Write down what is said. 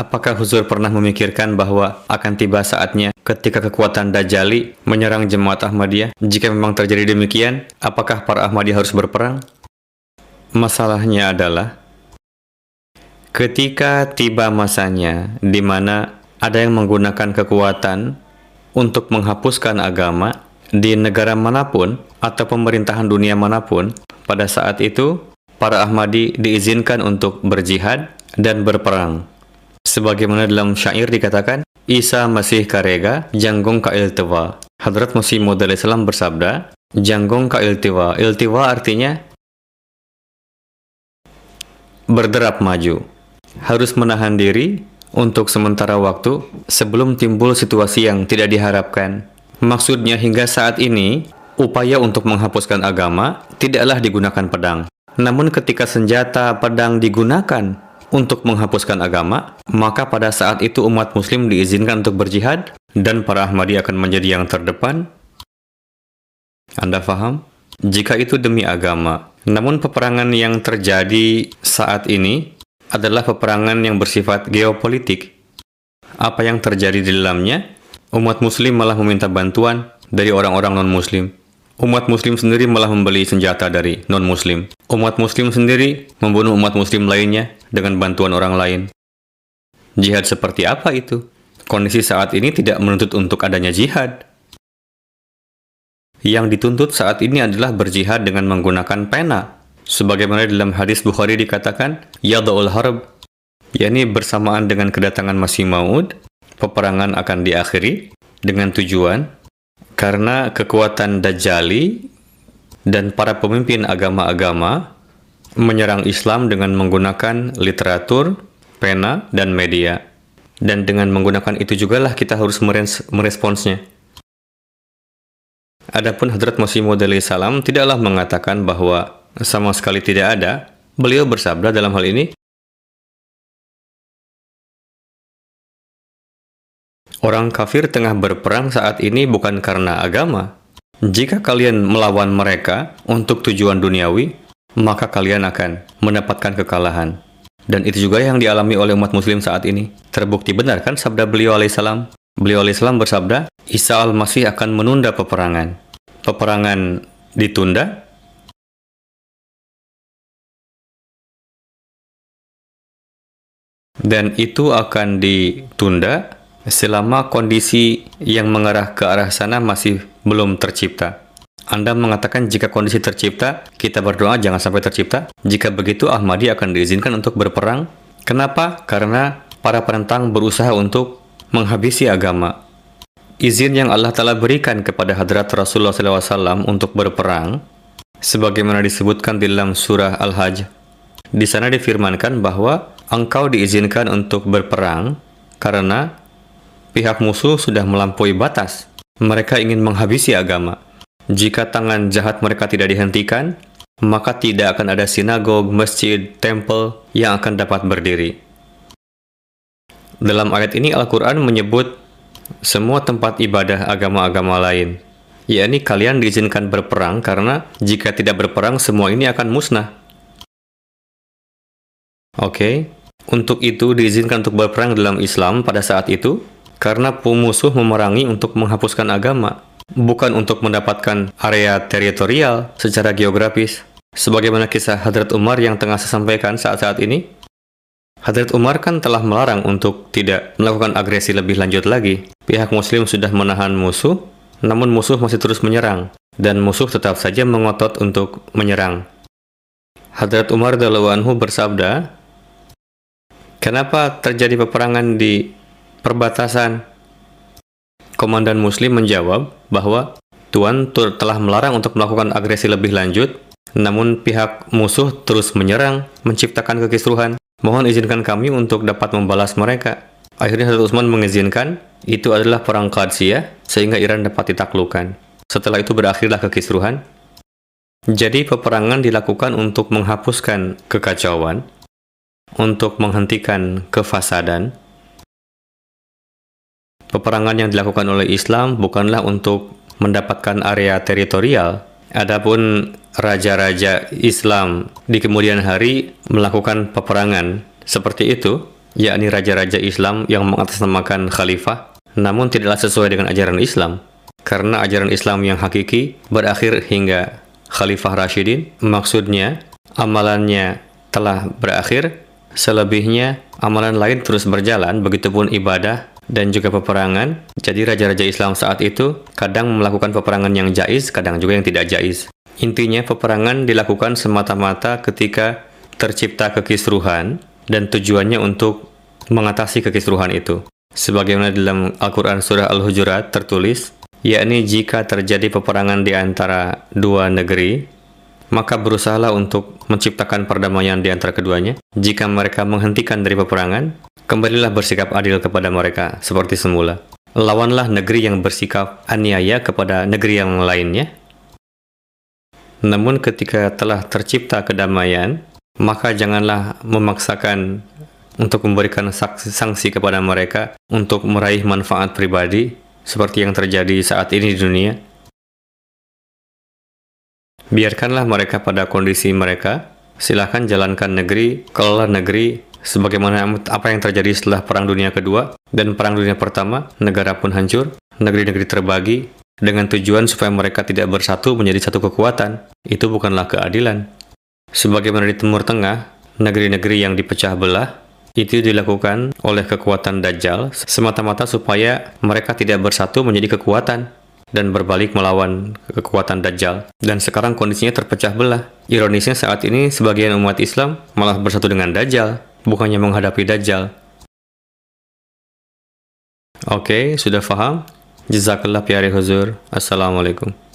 Apakah Huzur pernah memikirkan bahwa akan tiba saatnya ketika kekuatan Dajjali menyerang jemaat Ahmadiyah? Jika memang terjadi demikian, apakah para Ahmadiyah harus berperang? Masalahnya adalah ketika tiba masanya di mana ada yang menggunakan kekuatan untuk menghapuskan agama di negara manapun atau pemerintahan dunia manapun, pada saat itu para Ahmadi diizinkan untuk berjihad dan berperang. Sebagaimana dalam syair dikatakan, Isa masih karega, janggong ka iltiwa. Hadrat Masih Maud Islam bersabda, janggong ka iltiwa. Iltiwa artinya berderap maju. Harus menahan diri untuk sementara waktu sebelum timbul situasi yang tidak diharapkan. Maksudnya hingga saat ini, upaya untuk menghapuskan agama tidaklah digunakan pedang. Namun ketika senjata pedang digunakan untuk menghapuskan agama, maka pada saat itu umat muslim diizinkan untuk berjihad dan para Ahmadi akan menjadi yang terdepan. Anda faham? Jika itu demi agama. Namun peperangan yang terjadi saat ini adalah peperangan yang bersifat geopolitik. Apa yang terjadi di dalamnya? Umat muslim malah meminta bantuan dari orang-orang non-muslim. Umat muslim sendiri malah membeli senjata dari non-muslim. Umat muslim sendiri membunuh umat muslim lainnya dengan bantuan orang lain. Jihad seperti apa itu? Kondisi saat ini tidak menuntut untuk adanya jihad. Yang dituntut saat ini adalah berjihad dengan menggunakan pena. Sebagaimana dalam hadis Bukhari dikatakan, Yada'ul harb, yakni bersamaan dengan kedatangan Masih Maud, peperangan akan diakhiri dengan tujuan karena kekuatan Dajjali dan para pemimpin agama-agama menyerang Islam dengan menggunakan literatur, pena, dan media. Dan dengan menggunakan itu jugalah kita harus meresponsnya. Adapun Hadrat Masih Maud salam tidaklah mengatakan bahwa sama sekali tidak ada. Beliau bersabda dalam hal ini, orang kafir tengah berperang saat ini bukan karena agama. Jika kalian melawan mereka untuk tujuan duniawi, maka kalian akan mendapatkan kekalahan. Dan itu juga yang dialami oleh umat muslim saat ini. Terbukti benar kan sabda beliau alaihissalam? Beliau alaihissalam bersabda, Isa al-Masih akan menunda peperangan. Peperangan ditunda, dan itu akan ditunda selama kondisi yang mengarah ke arah sana masih belum tercipta. Anda mengatakan jika kondisi tercipta, kita berdoa jangan sampai tercipta. Jika begitu, Ahmadi akan diizinkan untuk berperang. Kenapa? Karena para penentang berusaha untuk menghabisi agama. Izin yang Allah Ta'ala berikan kepada Hadrat Rasulullah SAW untuk berperang, sebagaimana disebutkan di dalam surah Al-Hajj. Di sana difirmankan bahwa engkau diizinkan untuk berperang karena pihak musuh sudah melampaui batas. Mereka ingin menghabisi agama. Jika tangan jahat mereka tidak dihentikan, maka tidak akan ada sinagog, masjid, tempel yang akan dapat berdiri. Dalam ayat ini Al-Quran menyebut semua tempat ibadah agama-agama lain. Yakni kalian diizinkan berperang karena jika tidak berperang semua ini akan musnah. Oke. Untuk itu diizinkan untuk berperang dalam Islam pada saat itu karena musuh memerangi untuk menghapuskan agama, bukan untuk mendapatkan area teritorial secara geografis. Sebagaimana kisah Hadrat Umar yang tengah saya sampaikan saat-saat ini. Hadrat Umar kan telah melarang untuk tidak melakukan agresi lebih lanjut lagi. Pihak muslim sudah menahan musuh, namun musuh masih terus menyerang, dan musuh tetap saja mengotot untuk menyerang. Hadrat Umar radhiyallahu anhu bersabda, kenapa terjadi peperangan di perbatasan? Komandan muslim menjawab bahwa Tuan telah melarang untuk melakukan agresi lebih lanjut, namun pihak musuh terus menyerang, menciptakan kekisruhan. Mohon izinkan kami untuk dapat membalas mereka. Akhirnya Hadrat Utsman mengizinkan, itu adalah perang Qadisiyah, sehingga Iran dapat ditaklukkan. Setelah itu berakhirlah kekisruhan. Jadi peperangan dilakukan untuk menghapuskan kekacauan, untuk menghentikan kefasadan. Peperangan yang dilakukan oleh Islam bukanlah untuk mendapatkan area teritorial. Adapun raja-raja Islam di kemudian hari melakukan peperangan seperti itu, yakni raja-raja Islam yang mengatasnamakan khalifah, namun tidaklah sesuai dengan ajaran Islam. Karena ajaran Islam yang hakiki berakhir hingga Khalifah Rashidin, maksudnya amalannya telah berakhir, selebihnya amalan lain terus berjalan, begitupun ibadah dan juga peperangan. Jadi raja-raja Islam saat itu kadang melakukan peperangan yang jaiz, kadang juga yang tidak jaiz. Intinya peperangan dilakukan semata-mata ketika tercipta kekisruhan dan tujuannya untuk mengatasi kekisruhan itu. Sebagaimana dalam Al-Quran Surah Al-Hujurat tertulis, yakni jika terjadi peperangan di antara dua negeri, maka berusahalah untuk menciptakan perdamaian di antara keduanya. Jika mereka menghentikan dari peperangan, kembalilah bersikap adil kepada mereka seperti semula. Lawanlah negeri yang bersikap aniaya kepada negeri yang lainnya. Namun ketika telah tercipta kedamaian, maka janganlah memaksakan untuk memberikan sanksi kepada mereka untuk meraih manfaat pribadi, seperti yang terjadi saat ini di dunia. Biarkanlah mereka pada kondisi mereka, silahkan jalankan negeri, kelola negeri, sebagaimana apa yang terjadi setelah Perang Dunia Kedua dan Perang Dunia Pertama. Negara pun hancur, negeri-negeri terbagi, dengan tujuan supaya mereka tidak bersatu menjadi satu kekuatan. Itu bukanlah keadilan. Sebagaimana di Timur Tengah, negeri-negeri yang dipecah belah, itu dilakukan oleh kekuatan Dajjal semata-mata supaya mereka tidak bersatu menjadi kekuatan dan berbalik melawan kekuatan Dajjal. Dan sekarang kondisinya terpecah belah. Ironisnya saat ini sebagian umat Islam malah bersatu dengan Dajjal, bukannya menghadapi Dajjal. Oke, sudah paham? Jazakallah piari huzur. Assalamualaikum.